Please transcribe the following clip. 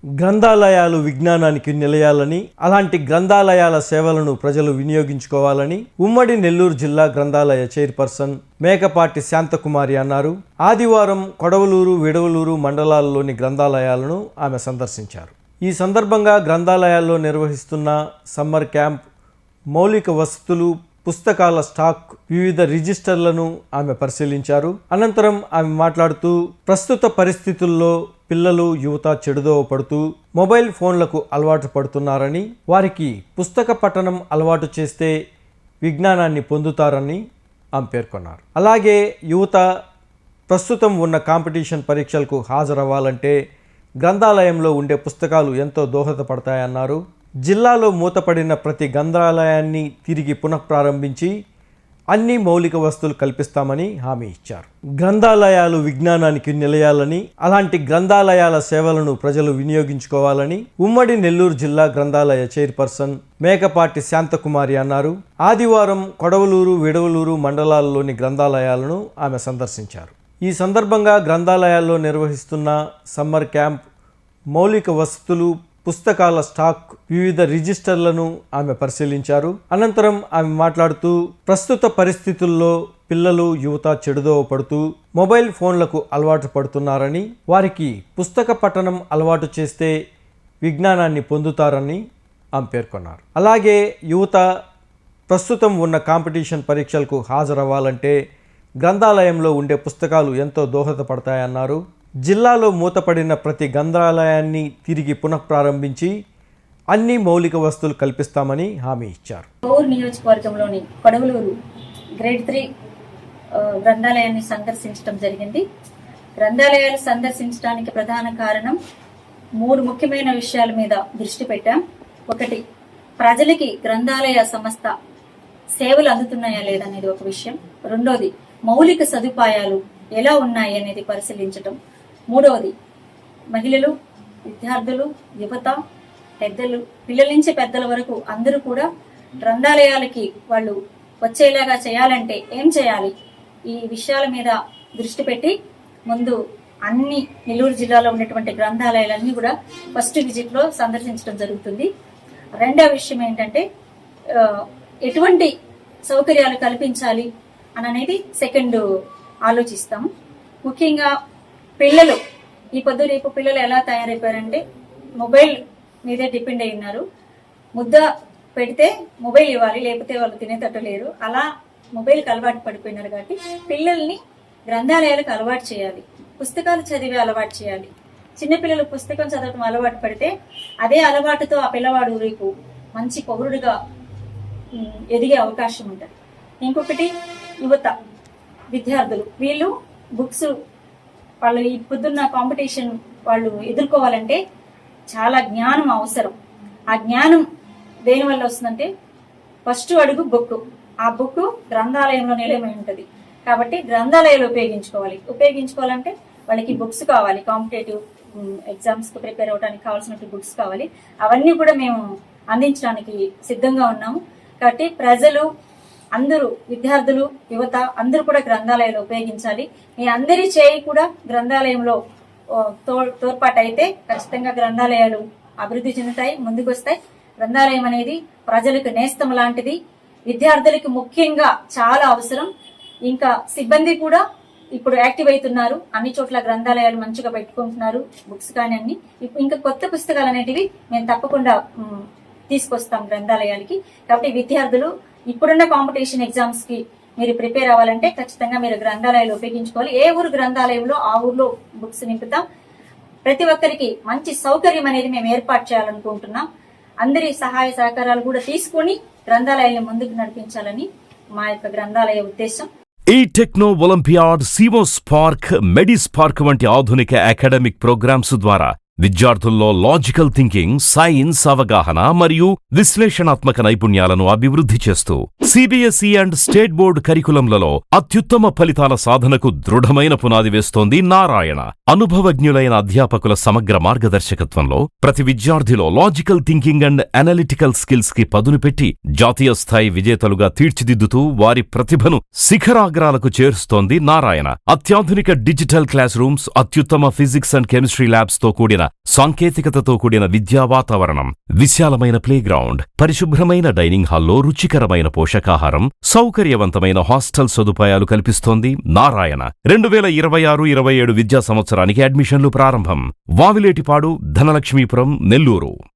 గ్రంథాలయాలు విజ్ఞానానికి నిలయాలని, అలాంటి గ్రంథాలయాల సేవలను ప్రజలు వినియోగించుకోవాలని ఉమ్మడి నెల్లూరు జిల్లా గ్రంథాలయ చైర్పర్సన్ మేకపాటి శాంతకుమారి అన్నారు. ఆదివారం కొడవలూరు, విడవలూరు మండలాల్లోని గ్రంథాలయాలను ఆమె సందర్శించారు. ఈ సందర్భంగా గ్రంథాలయాల్లో నిర్వహిస్తున్న సమ్మర్ క్యాంప్, మౌలిక వసతులు, పుస్తకాల స్టాక్, వివిధ రిజిస్టర్లను ఆమె పరిశీలించారు. అనంతరం ఆమె మాట్లాడుతూ, ప్రస్తుత పరిస్థితుల్లో పిల్లలు, యువత చెడుదోవ పడుతూ మొబైల్ ఫోన్లకు అలవాటు పడుతున్నారని, వారికి పుస్తక పఠనం అలవాటు చేస్తే విజ్ఞానాన్ని పొందుతారని ఆమె పేర్కొన్నారు. అలాగే యువత ప్రస్తుతం ఉన్న కాంపిటీషన్ పరీక్షలకు హాజరవ్వాలంటే గ్రంథాలయంలో ఉండే పుస్తకాలు ఎంతో దోహదపడతాయన్నారు. జిల్లాలో మూతపడిన ప్రతి గ్రంథాలయాన్ని తిరిగి పునఃప్రారంభించి అన్ని మౌలిక వసతులు కల్పిస్తామని హామీ ఇచ్చారు. గ్రంథాలయాలు విజ్ఞానానికి నిలయాలని, అలాంటి గ్రంథాలయాల సేవలను ప్రజలు వినియోగించుకోవాలని ఉమ్మడి నెల్లూరు జిల్లా గ్రంథాలయ చైర్పర్సన్ మేకపాటి శాంతకుమారి అన్నారు. ఆదివారం కొడవలూరు, విడవలూరు మండలాల్లోని గ్రంథాలయాలను ఆమె సందర్శించారు. ఈ సందర్భంగా గ్రంథాలయాల్లో నిర్వహిస్తున్న సమ్మర్ క్యాంప్, మౌలిక వసతులు, పుస్తకాల స్టాక్, వివిధ రిజిస్టర్లను ఆమె పరిశీలించారు. అనంతరం ఆమె మాట్లాడుతూ, ప్రస్తుత పరిస్థితుల్లో పిల్లలు, యువత చెడుదోవ పడుతూ మొబైల్ ఫోన్లకు అలవాటు పడుతున్నారని, వారికి పుస్తక పఠనం అలవాటు చేస్తే విజ్ఞానాన్ని పొందుతారని ఆమె పేర్కొన్నారు. అలాగే యువత ప్రస్తుతం ఉన్న కాంపిటీషన్ పరీక్షలకు హాజరవ్వాలంటే గ్రంథాలయంలో ఉండే పుస్తకాలు ఎంతో దోహదపడతాయన్నారు. జిల్లాలో మూతపడిన ప్రతి గ్రంథాలయాన్ని తిరిగి పునఃప్రారంభించి అన్ని మౌలిక వసతులు కల్పిస్తామని హామీ ఇచ్చారు. పౌర్ నియోజకవర్గంలోని కొడవలూరు గ్రేడ్ 3 గ్రంథాలయాన్ని సందర్శించడం జరిగింది. గ్రంథాలయాలు సందర్శించడానికి ప్రధాన కారణం 3 ముఖ్యమైన విషయాల మీద దృష్టి పెట్టాం. ఒకటి, ప్రజలకి గ్రంథాలయ సంస్థ సేవలు అందుతున్నాయా లేదనేది ఒక విషయం. రెండోది, మౌలిక సదుపాయాలు ఎలా ఉన్నాయి అనేది పరిశీలించడం. మూడవది, మహిళలు, విద్యార్థులు, యువత, పెద్దలు, పిల్లల నుంచి పెద్దల వరకు అందరూ కూడా గ్రంథాలయాలకి వాళ్ళు వచ్చేలాగా చేయాలంటే ఏం చేయాలి, ఈ విషయాల మీద దృష్టి పెట్టి ముందు అన్ని నెల్లూరు జిల్లాలో ఉన్నటువంటి గ్రంథాలయాలన్నీ కూడా ఫస్ట్ విజిట్ లో సందర్శించడం జరుగుతుంది. రెండవ విషయం ఏంటంటే ఎటువంటి సౌకర్యాలు కల్పించాలి అని అనేది సెకండ్ ఆలోచిస్తాము. ముఖ్యంగా పిల్లలు ఈ పొద్దు రేపు పిల్లలు ఎలా తయారైపోయారంటే మొబైల్ మీదే డిపెండ్ అయి ఉన్నారు. ముద్ద పెడితే మొబైల్ ఇవ్వాలి, లేకపోతే వాళ్ళు తినేటట్టు లేరు. అలా మొబైల్కి అలవాటు పడిపోయినారు. కాబట్టి పిల్లల్ని గ్రంథాలయాలకు అలవాటు చేయాలి, పుస్తకాలు చదివే అలవాటు చేయాలి. చిన్నపిల్లలు పుస్తకం చదవటం అలవాటు పడితే అదే అలవాటుతో ఆ పిల్లవాడు రేపు మంచి పౌరుడిగా ఎదిగే అవకాశం ఉంటుంది. ఇంకొకటి, యువత, విద్యార్థులు, వీళ్ళు బుక్స్ వాళ్ళు ఈ పొద్దున్న కాంపిటీషన్ వాళ్ళు ఎదుర్కోవాలంటే చాలా జ్ఞానం అవసరం. ఆ జ్ఞానం దేని వల్ల వస్తుందంటే ఫస్ట్ అడుగు బుక్. ఆ బుక్ గ్రంథాలయంలో నిలయమై ఉంటుంది. కాబట్టి గ్రంథాలయాలు ఉపయోగించుకోవాలంటే వాళ్ళకి బుక్స్ కావాలి. కాంపిటేటివ్ ఎగ్జామ్స్ కు ప్రిపేర్ అవడానికి కావాల్సిన బుక్స్ కావాలి. అవన్నీ కూడా మేము అందించడానికి సిద్ధంగా ఉన్నాము. కాబట్టి ప్రజలు అందరూ, విద్యార్థులు, యువత అందరూ కూడా గ్రంథాలయాలు ఉపయోగించాలి. మీ అందరి చేయి కూడా గ్రంథాలయంలో తోడ్పాటు అయితే ఖచ్చితంగా గ్రంథాలయాలు అభివృద్ధి చెందుతాయి, ముందుకు వస్తాయి. గ్రంథాలయం అనేది ప్రజలకు నేస్తం లాంటిది. విద్యార్థులకి ముఖ్యంగా చాలా అవసరం. ఇంకా సిబ్బంది కూడా ఇప్పుడు యాక్టివ్ అవుతున్నారు. అన్ని చోట్ల గ్రంథాలయాలు మంచిగా పెట్టుకుంటున్నారు, బుక్స్ కానీ అన్ని. ఇంకా కొత్త పుస్తకాలు అనేటివి మేము తప్పకుండా తీసుకొస్తాం గ్రంథాలయాలకి. కాబట్టి విద్యార్థులు ఇప్పుడున్న కాంపిటీషన్ ఎగ్జామ్స్ కి మీరు ప్రిపేర్ అవ్వాలంటే ఖచ్చితంగా మీరు గ్రంథాలయాలు ఉపయోగించుకోవాలి. ఏ ఊరు గ్రంథాలయంలో ఆ ఊర్లో బుక్స్ నింపుతాం. ప్రతి ఒక్కరికి మంచి సౌకర్యం అనేది మేము ఏర్పాటు చేయాలనుకుంటున్నాం. అందరి సహాయ సహకారాలు కూడా తీసుకుని గ్రంథాలయాలను ముందుకు నడిపించాలని మా యొక్క గ్రంథాలయ ఉద్దేశం. ఈ టెక్నో ఒలింపియాడ్, సివో స్పార్క్, మెడిస్పార్క్ వంటి ఆధునిక అకాడమిక్ ప్రోగ్రామ్స్ ద్వారా విద్యార్థుల్లో లాజికల్ థింకింగ్, సైన్స్ అవగాహన మరియు విశ్లేషణాత్మక నైపుణ్యాలను అభివృద్ధి చేస్తూ సిబిఎస్ఈ అండ్ స్టేట్ బోర్డు కరికులంలలో అత్యుత్తమ ఫలితాల సాధనకు దృఢమైన పునాది వేస్తోంది నారాయణ. అనుభవజ్ఞులైన అధ్యాపకుల సమగ్ర మార్గదర్శకత్వంలో ప్రతి విద్యార్థిలో logical thinking and analytical skills కి పదును పెట్టి జాతీయ స్థాయి విజేతలుగా తీర్చిదిద్దుతూ వారి ప్రతిభను శిఖరాగ్రాలకు చేరుస్తోంది నారాయణ. అత్యాధునిక డిజిటల్ క్లాస్ రూమ్స్, అత్యుత్తమ ఫిజిక్స్ అండ్ కెమిస్ట్రీ ల్యాబ్స్ తో కూడిన సాంకేతికతతో కూడిన విద్యా వాతావరణం, విశాలమైన ప్లేగ్రౌండ్, పరిశుభ్రమైన డైనింగ్ హాల్లో రుచికరమైన పోషకాహారం, సౌకర్యవంతమైన హాస్టల్ సదుపాయాలు కల్పిస్తోంది నారాయణ. 2026-27 విద్యా సంవత్సరానికి అడ్మిషన్లు ప్రారంభం. వావిలేటిపాడు, ధనలక్ష్మీపురం, నెల్లూరు.